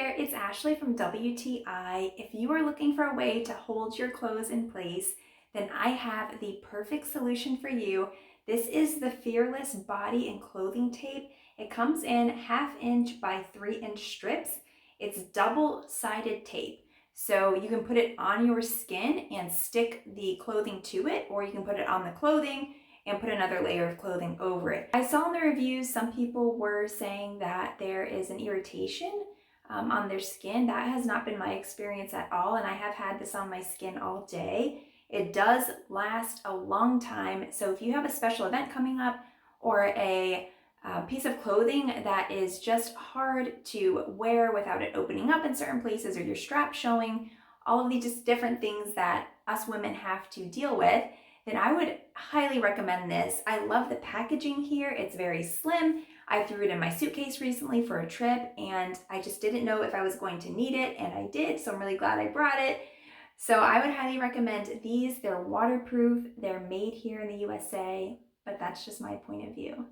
there, it's Ashley from WTI. If you are looking for a way to hold your clothes in place, then I have the perfect solution for you. This is the Fearless Body and Clothing Tape. It comes in 1/2 inch by 3-inch strips. It's double-sided tape. So you can put it on your skin and stick the clothing to it, or you can put it on the clothing and put another layer of clothing over it. I saw in the reviews some people were saying that there is an irritation on their skin. That has not been my experience at all, and I have had this on my skin all day. It does last a long time, so if you have a special event coming up or a piece of clothing that is just hard to wear without it opening up in certain places, or your strap showing, all of these just different things that us women have to deal with, then I would highly recommend this. I love the packaging here. It's very slim. I threw it in my suitcase recently for a trip, and I just didn't know if I was going to need it, and I did, so I'm really glad I brought it. So I would highly recommend these. They're waterproof. They're made here in the USA, but that's just my point of view.